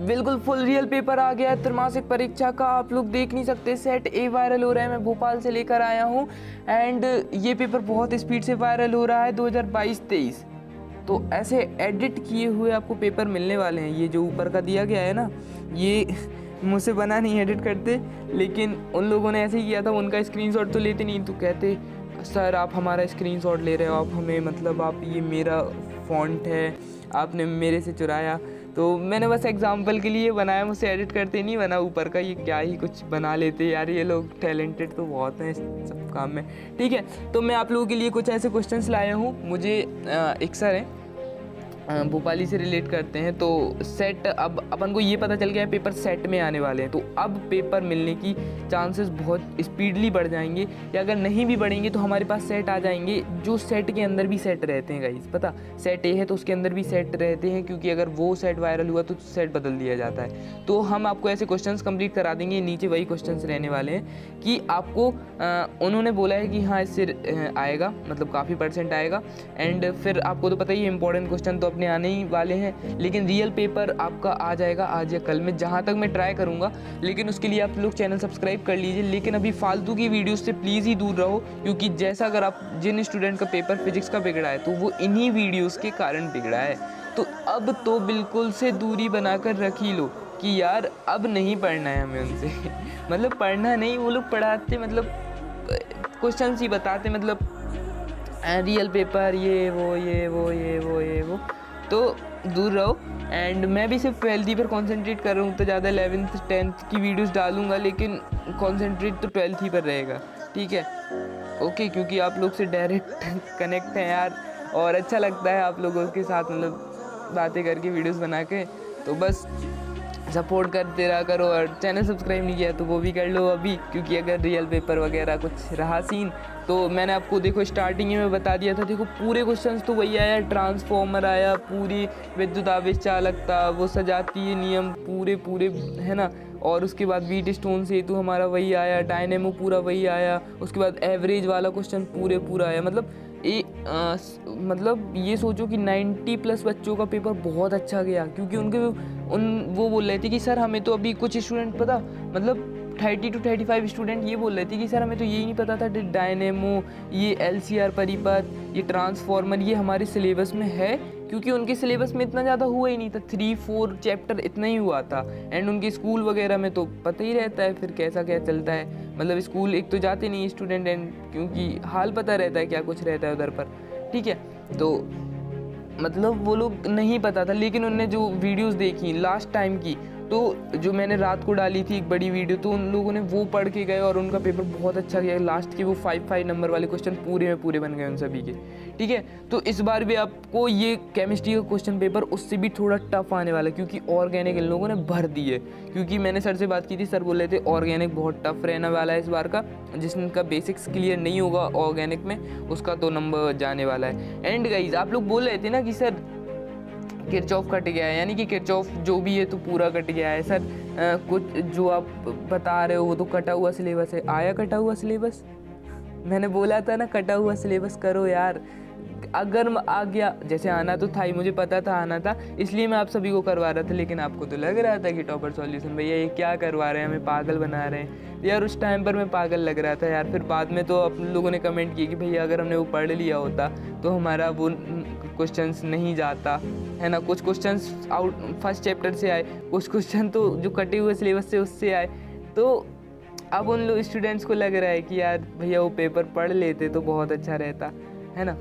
बिल्कुल full real paper आ गया है त्रैमासिक परीक्षा का। आप लोग देख नहीं सकते, सेट ए वायरल हो रहा है। मैं भोपाल से लेकर आया हूँ एंड ये पेपर बहुत स्पीड से वायरल हो रहा है 2022-23। तो ऐसे एडिट किए हुए आपको पेपर मिलने वाले हैं। ये जो ऊपर का दिया गया है ना, ये मुझसे बना नहीं एडिट करते, लेकिन उन लोगों ने ऐसे ही किया था। उनका स्क्रीनशॉट तो लेते नहीं, तो कहते सर आप हमारा स्क्रीनशॉट ले रहे हो, आप हमें मतलब आप ये मेरा फ़ॉन्ट है, आपने मेरे से चुराया। तो मैंने बस एग्जांपल के लिए बनाया, मुझसे एडिट करते नहीं बना ऊपर का। ये क्या ही कुछ बना लेते यार, ये लोग टैलेंटेड तो बहुत हैं इस सब काम में। ठीक है, तो मैं आप लोगों के लिए कुछ ऐसे क्वेश्चंस लाया हूँ। मुझे एक सर हैं भोपाली से रिलेट करते हैं। तो सेट, अब अपन को ये पता चल गया है पेपर सेट में आने वाले हैं, तो अब पेपर मिलने की चांसेस बहुत स्पीडली बढ़ जाएंगे, या अगर नहीं भी बढ़ेंगे तो हमारे पास सेट आ जाएंगे जो सेट के अंदर भी सेट रहते हैं गाइस। पता सेट ए है तो उसके अंदर भी सेट रहते हैं, क्योंकि अगर वो सेट वायरल हुआ तो सेट बदल दिया जाता है। तो हम आपको ऐसे क्वेश्चन कंप्लीट करा देंगे। नीचे वही क्वेश्चन रहने वाले हैं कि आपको उन्होंने बोला है कि हाँ इससे आएगा, मतलब काफ़ी परसेंट आएगा। एंड फिर आपको तो पता ही है इंपॉर्टेंट क्वेश्चन तो अपने आने ही वाले हैं, लेकिन रियल पेपर आपका आ जाएगा आज या कल में, जहाँ तक मैं ट्राई करूँगा। लेकिन उसके लिए आप लोग चैनल सब्सक्राइब कर लीजिए। लेकिन अभी फालतू की वीडियोस से प्लीज़ ही दूर रहो, क्योंकि जैसा अगर आप जिन स्टूडेंट का पेपर फिजिक्स का बिगड़ा है तो वो इन्हीं वीडियोज़ के कारण बिगड़ा है। तो अब तो बिल्कुल से दूरी बनाकर रख ही लो कि यार अब नहीं पढ़ना है हमें उनसे मतलब पढ़ना नहीं, वो लोग पढ़ाते मतलब क्वेश्चन ही बताते, मतलब रियल पेपर ये वो तो दूर रहो। एंड मैं भी सिर्फ 12th पर कॉन्सेंट्रेट कर रहा हूँ, तो ज़्यादा 11th 10th की वीडियोस डालूंगा, लेकिन कॉन्सेंट्रेट तो 12th ही पर रहेगा। ठीक है, ओके, क्योंकि आप लोग से डायरेक्ट कनेक्ट हैं यार, और अच्छा लगता है आप लोगों के साथ मतलब बातें करके वीडियोस बना के। तो बस सपोर्ट करते रहा करो, और चैनल सब्सक्राइब नहीं किया तो वो भी कर लो अभी, क्योंकि अगर रियल पेपर वगैरह कुछ रहा सीन तो मैंने आपको देखो स्टार्टिंग में बता दिया था। देखो पूरे क्वेश्चंस तो वही आया, ट्रांसफॉर्मर आया, पूरी विद्युत आवेश चालकता, वो सजातीय नियम पूरे है ना, और उसके बाद व्हीट स्टोन सेतु हमारा वही आया, डायनेमो पूरा वही आया, उसके बाद एवरेज वाला क्वेश्चन पूरा आया। मतलब ये सोचो कि 90+ बच्चों का पेपर बहुत अच्छा गया, क्योंकि वो बोल रहे थे कि सर हमें तो अभी कुछ स्टूडेंट पता मतलब 30 to 35 स्टूडेंट ये बोल रहे थे कि सर हमें तो यही नहीं पता था डायनेमो, ये LCR परिपथ, ये ट्रांसफॉर्मर ये हमारे सिलेबस में है, क्योंकि उनके सिलेबस में इतना ज़्यादा हुआ ही नहीं था, 3-4 चैप्टर इतना ही हुआ था। एंड उनके स्कूल वगैरह में तो पता ही रहता है फिर कैसा क्या चलता है, मतलब स्कूल एक तो जाते नहीं स्टूडेंट, एंड क्योंकि हाल पता रहता है क्या कुछ रहता है उधर पर। ठीक है, तो मतलब वो लोग नहीं पता था, लेकिन उनने जो वीडियोस देखी लास्ट टाइम की, तो जो मैंने रात को डाली थी एक बड़ी वीडियो, तो उन लोगों ने वो पढ़ के गए और उनका पेपर बहुत अच्छा गया। लास्ट के वो 5 नंबर वाले क्वेश्चन पूरे में पूरे बन गए उन सभी के। ठीक है, तो इस बार भी आपको ये केमिस्ट्री का क्वेश्चन पेपर उससे भी थोड़ा टफ आने वाला है, क्योंकि ऑर्गेनिक इन लोगों ने भर दी है। क्योंकि मैंने सर से बात की थी, सर बोल रहे थे ऑर्गेनिक बहुत टफ रहने वाला है इस बार का, जिसका बेसिक्स क्लियर नहीं होगा ऑर्गेनिक में उसका तो नंबर जाने वाला है। एंड गाइज आप लोग बोल रहे थे ना कि सर किरचॉफ कट गया है, यानी कि किरचॉफ जो भी है तो पूरा कट गया है। सर कुछ जो आप बता रहे हो वो तो कटा हुआ सिलेबस है। आया कटा हुआ सिलेबस? मैंने बोला था ना कटा हुआ सिलेबस करो यार। अगर आ गया, जैसे आना तो था ही, मुझे पता था आना था, इसलिए मैं आप सभी को करवा रहा था। लेकिन आपको तो लग रहा था कि टॉपर सॉल्यूशन भैया ये क्या करवा रहे हैं, हमें पागल बना रहे हैं यार। उस टाइम पर मैं पागल लग रहा था यार। फिर बाद में तो अपन लोगों ने कमेंट किए कि भैया अगर हमने वो पढ़ लिया होता तो हमारा वो क्वेश्चंस नहीं जाता है ना। कुछ क्वेश्चंस आउट फर्स्ट चैप्टर से आए, कुछ क्वेश्चन तो जो कटे हुए सिलेबस से उससे आए। तो अब उन लोग स्टूडेंट्स को लग रहा है कि यार भैया वो पेपर पढ़ लेते तो बहुत अच्छा रहता है ना।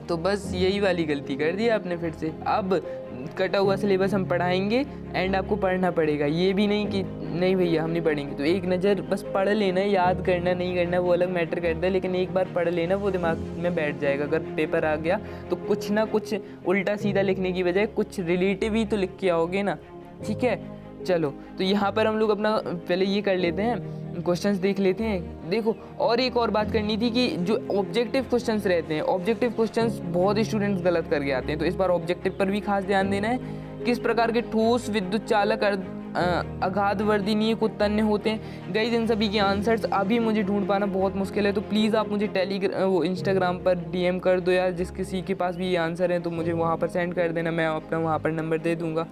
तो बस यही वाली गलती कर दी आपने फिर से। अब कटा हुआ सिलेबस हम पढ़ाएंगे एंड आपको पढ़ना पड़ेगा, ये भी नहीं कि नहीं भैया हम नहीं पढ़ेंगे। तो एक नज़र बस पढ़ लेना, याद करना नहीं करना वो अलग मैटर करता है, लेकिन एक बार पढ़ लेना वो दिमाग में बैठ जाएगा। अगर पेपर आ गया तो कुछ ना कुछ उल्टा सीधा लिखने की बजाय कुछ रिलेटिव ही तो लिख के आओगे ना। ठीक है, चलो तो यहाँ पर हम लोग अपना पहले ये कर लेते हैं, क्वेश्चंस देख लेते हैं। देखो और एक और बात करनी थी कि जो ऑब्जेक्टिव क्वेश्चंस रहते हैं, ऑब्जेक्टिव क्वेश्चंस बहुत स्टूडेंट्स गलत करके आते हैं, तो इस बार ऑब्जेक्टिव पर भी खास ध्यान देना है। किस प्रकार के ठोस विद्युत चालक अगाध वर्धनीय को तन्य होते हैं। गाइस इन सभी के आंसर्स अभी मुझे ढूंढ पाना बहुत मुश्किल है, तो प्लीज़ आप मुझे इंस्टाग्राम पर DM कर दो यार। जिस किसी के पास भी ये आंसर है तो मुझे वहाँ पर सेंड कर देना, मैं अपना वहाँ पर नंबर दे दूँगा।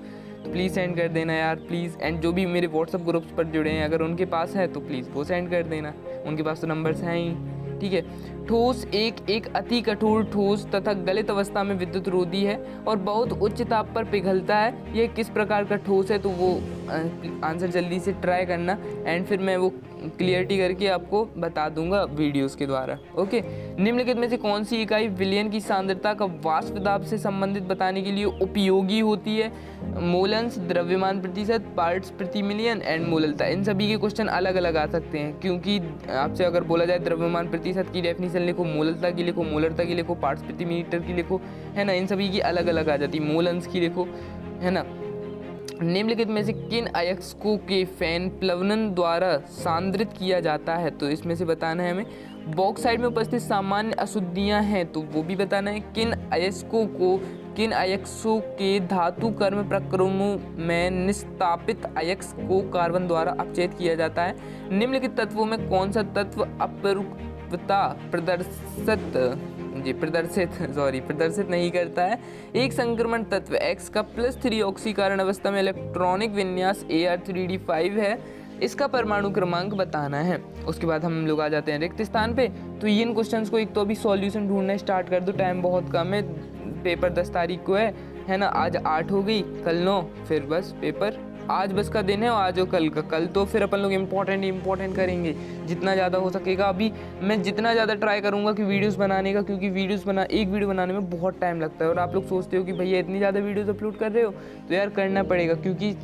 तो प्लीज़ सेंड कर देना यार प्लीज़। एंड जो भी मेरे व्हाट्सअप ग्रुप्स पर जुड़े हैं, अगर उनके पास है तो प्लीज़ वो सेंड कर देना, उनके पास तो नंबर्स हैं ही, ठीक है। ठोस एक अति कठोर ठोस तथा गलित अवस्था में विद्युत रोधी है और बहुत उच्च ताप पर पिघलता है। यह किस प्रकार का ठोस है, तो वो आंसर जल्दी से ट्राई करना एंड फिर मैं वो क्लियरिटी करके आपको बता दूंगा वीडियोस के द्वारा। ओके, निम्नलिखित में से कौन सी इकाई विलयन की सांद्रता का वाष्प दाब से संबंधित बताने के लिए उपयोगी होती है? मोलंस, द्रव्यमान प्रतिशत, पार्ट्स प्रति मिलियन एंड मोललता। इन सभी के क्वेश्चन अलग अलग आ सकते हैं, क्योंकि आपसे अगर बोला जाए द्रव्यमान प्रतिशत की डेफिनेशन लिखो, मोललता की लिखो, मोलरता की लिखो, पार्ट्स प्रति मीटर की लिखो, है ना, इन सभी की अलग अलग आ जाती है। मोलंस की लिखो, है ना। निम्नलिखित में से किन अयस्कों के फैन प्लवनन द्वारा सांद्रित किया जाता है? तो इसमें से बताना है हमें। बॉक्साइड में उपस्थित सामान्य अशुद्धियां हैं, तो वो भी बताना है। किन अयस्कों के धातु कर्म प्रक्रमों में निस्तापित अयस्क को कार्बन द्वारा अपचयित किया जाता है? निम्नलिखित तत्वों में कौन सा तत्व अपरूपता प्रदर्शित नहीं करता है? एक संक्रमण तत्व X का +3 ऑक्सीकरण अवस्था में इलेक्ट्रॉनिक विन्यास Ar3d5 है, इसका परमाणु क्रमांक बताना है। उसके बाद हम लोग आ जाते हैं रिक्त स्थान पे। तो इन क्वेश्चंस को एक तो अभी सॉल्यूशन ढूंढना स्टार्ट कर दो, टाइम बहुत कम है, पेपर 10 तारीख को है ना। आज 8 हो गई, कल 9, फिर बस पेपर आज बस का दिन है, और आज और कल का। कल तो फिर अपन लोग इम्पोर्टेंट करेंगे जितना ज़्यादा हो सकेगा। अभी मैं जितना ज़्यादा ट्राई करूँगा कि वीडियोस बनाने का, क्योंकि एक वीडियो बनाने में बहुत टाइम लगता है। और आप लोग सोचते हो कि भैया इतनी ज़्यादा वीडियोस अपलोड कर रहे हो, तो यार करना पड़ेगा, क्योंकि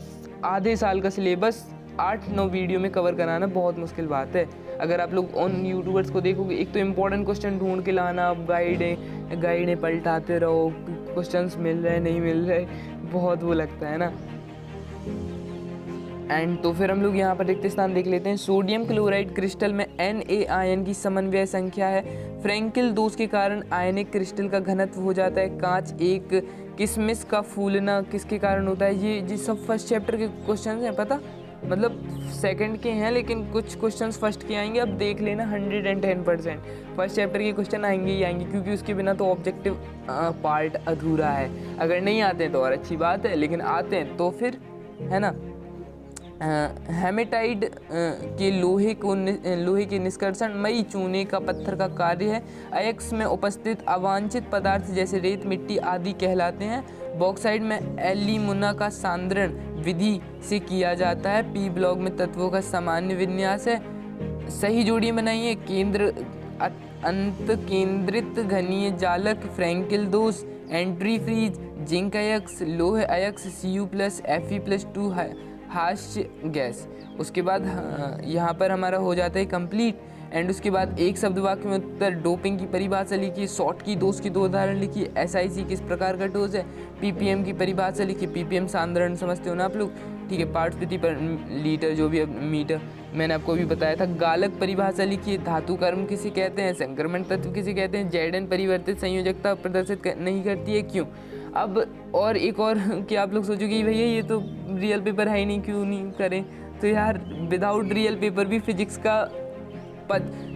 आधे साल का सिलेबस 8-9 वीडियो में कवर कराना बहुत मुश्किल बात है। अगर आप लोग ऑन यूट्यूबर्स को देखोगे, एक तो इम्पोर्टेंट क्वेश्चन ढूंढ के लाना, अब गाइडें पलटाते रहो, क्वेश्चंस मिल रहे नहीं मिल रहे, बहुत वो लगता है ना। एंड तो फिर हम लोग यहाँ पर रिक्त स्थान देख लेते हैं। सोडियम क्लोराइड क्रिस्टल में Na आयन की समन्वय संख्या है। फ्रैंकिल दोष के कारण आयनिक क्रिस्टल का घनत्व हो जाता है। कांच एक किशमिश का फूलना किसके कारण होता है? ये सब फर्स्ट चैप्टर के क्वेश्चन हैं, पता मतलब सेकंड के हैं, लेकिन कुछ क्वेश्चंस फर्स्ट के आएंगे। अब देख लेना 110% फर्स्ट चैप्टर के क्वेश्चन आएंगे ही आएंगे, क्योंकि उसके बिना तो ऑब्जेक्टिव पार्ट अधूरा है। अगर नहीं आते हैं तो और अच्छी बात है, लेकिन आते हैं तो फिर, है ना। हेमेटाइड के लोहे के निष्कर्षण मई चूने का पत्थर का कार्य है। अयस्क में उपस्थित अवांछित पदार्थ जैसे रेत, मिट्टी आदि कहलाते हैं। बॉक्साइड में एल्यूमिना का सांद्रण विधि से किया जाता है। पी ब्लॉक में तत्वों का सामान्य विन्यास है। सही जोड़ी बनाइए। अंत केंद्रित घनीय जालक, फ्रैंकिल दोष, एंट्री फ्रीज, जिंक अयस्क, लोहे अयस्क, Cu+ Fe+2 हास्य गैस। उसके बाद यहाँ पर हमारा हो जाता है कंप्लीट। एंड उसके बाद एक शब्द वाक्य में उत्तर। डोपिंग की परिभाषा लिखिए। शॉर्ट की दोष की 2 उदाहरण लिखिए। SIC किस प्रकार का डोज है? PPM की परिभाषा लिखिए। PPM सांद्रण समझते हो ना आप लोग, ठीक है, पार्ट्स प्रति पर लीटर, जो भी मीटर मैंने आपको अभी बताया था। गालक परिभाषा लिखिए। धातु कर्म किसे कहते हैं? संक्रमण तत्व किसे कहते हैं? Zn परिवर्तित संयोजकता प्रदर्शित नहीं करती है, क्यों? अब और एक और कि आप लोग सोचोगे भैया ये तो रियल पेपर है ही नहीं, क्यों नहीं करें? तो यार विदाउट रियल पेपर भी फिजिक्स का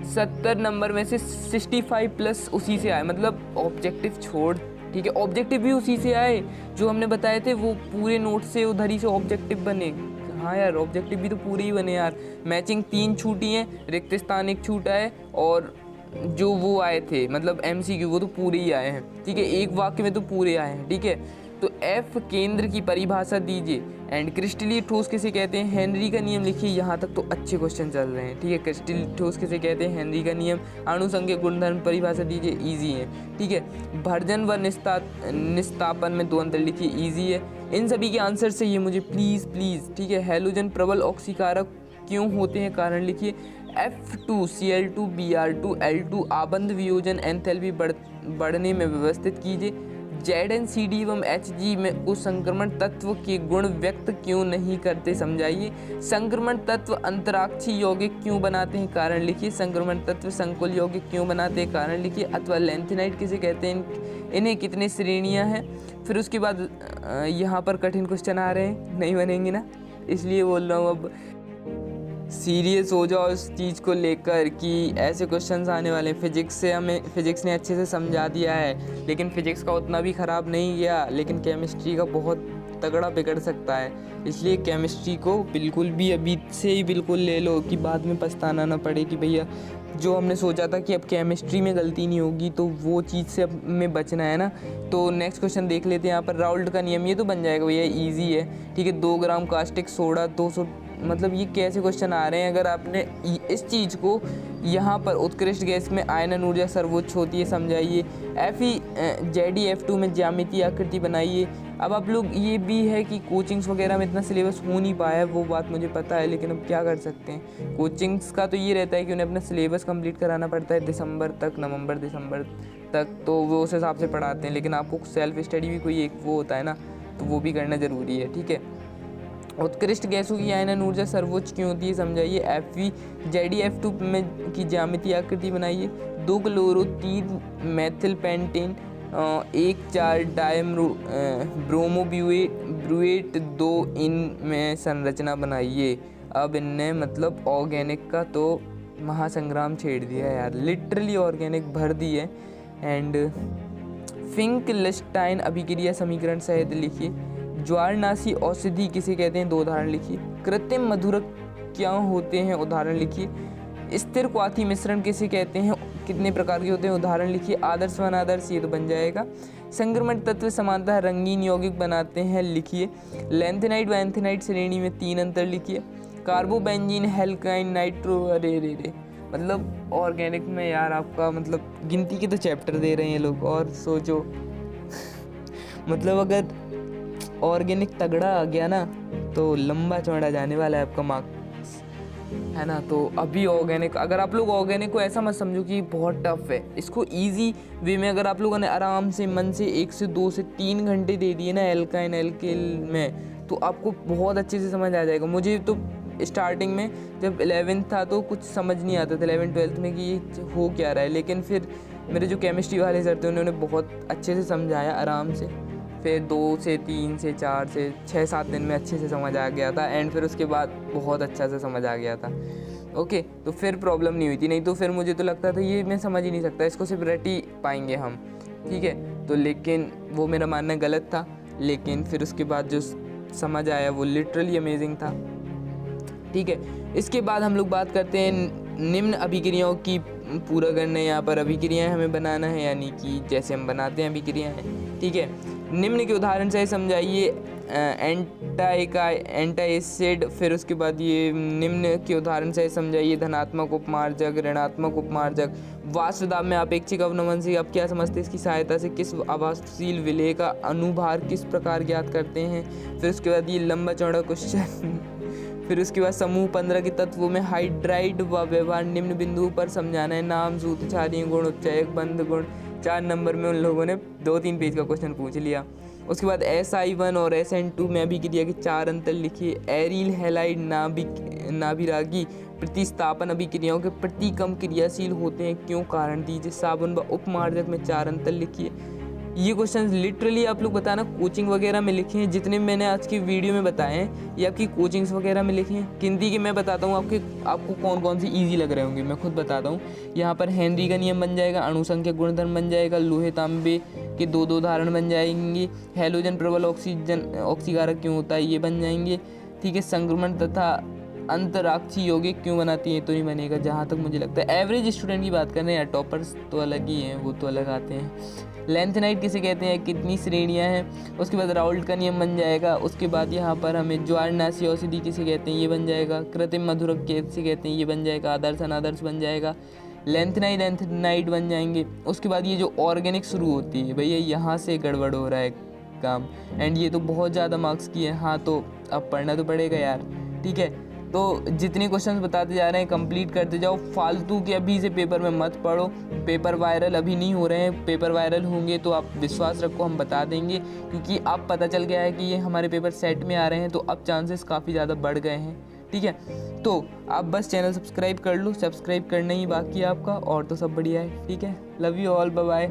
70 नंबर में से 65+ उसी से आए, मतलब ऑब्जेक्टिव छोड़, ठीक है, ऑब्जेक्टिव भी उसी से आए जो हमने बताए थे, वो पूरे नोट से उधर ही से ऑब्जेक्टिव बने। हाँ यार, ऑब्जेक्टिव भी तो पूरे ही बने यार। मैचिंग 3 छूटी हैं, रिक्त स्थान 1 छूटा है, और जो वो आए थे मतलब MCQ वो तो पूरे ही आए हैं, ठीक है, एक वाक्य में तो पूरे आए हैं, ठीक है। तो F केंद्र की परिभाषा दीजिए। एंड क्रिस्टलीय ठोस किसे कहते हैं? हेनरी का नियम लिखिए। यहाँ तक तो अच्छे क्वेश्चन चल रहे हैं, ठीक है। क्रिस्टलीय ठोस किसे कहते हैं? हेनरी का नियम। अणुसंख्यक गुणधर्म परिभाषा दीजिए, इजी है, ठीक है। भर्जन व निस्तापन में 2 अंतर लिखिए, इजी है। इन सभी के आंसर से ये मुझे प्लीज़, ठीक है। हैलोजन प्रबल ऑक्सीकारक क्यों होते हैं? कारण लिखिए। F2Cl2Br2 L2 आबंध वियोजन एंथैल्पी बढ़ने में व्यवस्थित कीजिए। ZnCd एवं Hg में उस संक्रमण तत्व के गुण व्यक्त क्यों नहीं करते, समझाइए। संक्रमण तत्व अंतराक्षी यौगिक क्यों बनाते हैं? कारण लिखिए। संक्रमण तत्व संकुल यौगिक क्यों बनाते हैं? कारण लिखिए। अथवा लैंथेनाइड किसे कहते हैं? इन्हें कितनी श्रेणियां हैं? फिर उसके बाद यहाँ पर कठिन क्वेश्चन आ रहे हैं, नहीं बनेंगे ना, इसलिए बोल रहा हूँ। अब सीरियस हो जाओ इस चीज़ को लेकर कि ऐसे क्वेश्चंस आने वाले हैं। फिजिक्स ने अच्छे से समझा दिया है, लेकिन फिजिक्स का उतना भी ख़राब नहीं गया, लेकिन केमिस्ट्री का बहुत तगड़ा बिगड़ सकता है। इसलिए केमिस्ट्री को बिल्कुल भी अभी से ही बिल्कुल ले लो कि बाद में पछताना ना पड़े कि भैया जो हमने सोचा था कि अब केमिस्ट्री में गलती नहीं होगी, तो वो चीज़ से अब में बचना है ना। तो नेक्स्ट क्वेश्चन देख लेते हैं। यहाँ पर राउल्ट का नियम, ये तो बन जाएगा भैया, इजी है। ठीक है, 2 ग्राम कास्टिक सोडा 200, मतलब ये कैसे क्वेश्चन आ रहे हैं। अगर आपने इस चीज़ को यहाँ पर उत्कृष्ट गैस में आयनन ऊर्जा सर्वोच्च होती है समझाइए। Fe-ZeF2 में ज्यामितीय आकृति बनाइए। अब आप लोग ये भी है कि कोचिंग्स वगैरह में इतना सिलेबस हो नहीं पाया है, वो बात मुझे पता है, लेकिन अब क्या कर सकते हैं। कोचिंग्स का तो ये रहता है कि उन्हें अपना सिलेबस कंप्लीट कराना पड़ता है दिसंबर तक, नवंबर दिसंबर तक, तो वो उस हिसाब से पढ़ाते हैं। लेकिन आपको सेल्फ स्टडी भी कोई एक वो होता है ना, तो वो भी करना ज़रूरी है। ठीक है, उत्कृष्ट गैसों की आयनन ऊर्जा सर्वोच्च क्यों होती है समझाइए। Fe-ZeF2 में की ज्यामितीय आकृति बनाइए। 2 क्लोरो 3 मैथिल पेंटेन 1,4 ब्रोमोब्यूएट 2 इन में संरचना बनाइए। अब इनने मतलब ऑर्गेनिक का तो महासंग्राम छेड़ दिया यार, लिटरली ऑर्गेनिक भर दी है। एंड फिंकलिस्टाइन अभिक्रिया समीकरण सहित लिखिए। ज्वारनाशी औषधि किसे कहते हैं, 2 उदाहरण लिखिए। कृत्रिम मधुरक क्या होते हैं, उदाहरण लिखिए। स्थिर क्वाथी मिश्रण किसे कहते हैं, कितने प्रकार के होते हैं, उदाहरण लिखिए। आदर्श व अनादर्श, ये तो बन जाएगा। संक्रमण तत्व समानतः रंगीन यौगिक बनाते हैं, लिखिए। लैंथेनाइड व एंथेनाइड श्रेणी में 3 अंतर लिखिए। कार्बोबेंजीन हैल्काइन नाइट्रो, अरे रे रे, मतलब ऑर्गेनिक में यार आपका मतलब गिनती के तो चैप्टर दे रहे हैं लोग, और सोचो मतलब अगर ऑर्गेनिक तगड़ा आ गया ना तो लंबा चौड़ा जाने वाला है आपका मार्क्स, है ना। तो अभी ऑर्गेनिक, अगर आप लोग ऑर्गेनिक को ऐसा मत समझो कि बहुत टफ है, इसको इजी वे में अगर आप लोगों ने आराम से मन से 1 से 2 से 3 घंटे दे दिए ना एल्काइन एल्किल में, तो आपको बहुत अच्छे से समझ आ जाएगा। मुझे तो स्टार्टिंग में जब 11th था तो कुछ समझ नहीं आता था 11th-12th में कि ये हो क्या रहा है, लेकिन फिर मेरे जो केमिस्ट्री वाले सर थे उन्होंने बहुत अच्छे से समझाया आराम से। फिर 2 से 3 से 4 से 6-7 दिन में अच्छे से समझ आ गया था, एंड फिर उसके बाद बहुत अच्छा से समझ आ गया था। ओके, तो फिर प्रॉब्लम नहीं हुई थी, नहीं तो फिर मुझे तो लगता था ये मैं समझ ही नहीं सकता, इसको सिर्फ रट ही पाएंगे हम। ठीक है, तो लेकिन वो मेरा मानना गलत था, लेकिन फिर उसके बाद जो समझ आया वो लिटरली अमेजिंग था। ठीक है, इसके बाद हम लोग बात करते हैं निम्न अभिक्रियाओं की पूरा करने। यहाँ पर अभिक्रियाएं हमें बनाना है, यानी कि जैसे हम बनाते हैं अभिक्रियाएं। ठीक है, निम्न के उदाहरण से समझाइए। एंटा एसिड, फिर उसके बाद ये निम्न के उदाहरण से समझाइए। धनात्मक उपमार्जक, ऋणात्मक उपमार्जक। वाष्प दाब में अपेक्षिक अवनमन से आप क्या समझते हैं, इसकी सहायता से किस अवाष्पशील विलेय का अनुभार किस प्रकार ज्ञात करते हैं। फिर उसके बाद ये लंबा चौड़ा क्वेश्चन। फिर उसके बाद समूह 15 के तत्वों में हाइड्राइड व व्यवहार निम्न बिंदुओं पर समझाना है। नाम, सूत्र, क्षारीय गुण, उत्चयक, बंध गुण। 4 नंबर में उन लोगों ने 2-3 पेज का क्वेश्चन पूछ लिया। उसके बाद SI1 और SN2 में अभिक्रिया के 4 अंतर लिखिए। एरिल हैलाइड नाभिरागी प्रतिस्थापन अभिक्रियाओं के प्रति कम क्रियाशील होते हैं, क्यों, कारण दीजिए। साबुन व उपमार्जक में 4 अंतर लिखिए। ये क्वेश्चन लिटरली आप लोग बताना कोचिंग वगैरह में लिखे हैं, जितने मैंने आज की वीडियो में बताए हैं ये आपकी कोचिंग्स वगैरह में लिखे हैं। गिनती के मैं बताता हूँ आपको कौन कौन सी इजी लग रहे होंगे, मैं खुद बताता हूँ। यहाँ पर हेनरी का नियम बन जाएगा, अणुसंख्यक गुणधर्म बन जाएगा, लोहे तांबे के 2 उदाहरण बन जाएंगे, हैलोजन प्रबल ऑक्सीकारक क्यों होता है ये बन जाएंगे। ठीक है, संक्रमण तथा अंतराक्षी यौगिक क्यों बनाती है, तो नहीं बनेगा जहाँ तक मुझे लगता है। एवरेज स्टूडेंट की बात कर रहे हैं, टॉपर्स तो अलग ही हैं, वो तो अलग आते हैं। लेंथेनाइड किसे कहते हैं, कितनी श्रेणियां हैं। उसके बाद राउल्ट का नियम बन जाएगा। उसके बाद यहाँ पर हमें ज्वारनाशी औषधि किसे कहते हैं, ये बन जाएगा। कृत्रिम मधुरक किसे कहते हैं, ये बन जाएगा। आदर्श अनादर्श बन जाएगा। लेंथेनाइड एंथेनाइड बन जाएंगे। उसके बाद ये जो ऑर्गेनिक शुरू होती है भैया, यहाँ से गड़बड़ हो रहा है काम, एंड ये तो बहुत ज़्यादा मार्क्स की है। हाँ, तो अब पढ़ना तो पड़ेगा यार। ठीक है, तो जितने क्वेश्चंस बताते जा रहे हैं कंप्लीट करते जाओ, फालतू के अभी से पेपर में मत पढ़ो। पेपर वायरल अभी नहीं हो रहे हैं, पेपर वायरल होंगे तो आप विश्वास रखो हम बता देंगे, क्योंकि अब पता चल गया है कि ये हमारे पेपर सेट में आ रहे हैं, तो अब चांसेस काफ़ी ज़्यादा बढ़ गए हैं। ठीक है, तो आप बस चैनल सब्सक्राइब कर लो, सब्सक्राइब करना ही बाकी है आपका, और तो सब बढ़िया है। ठीक है, love you all, bye bye.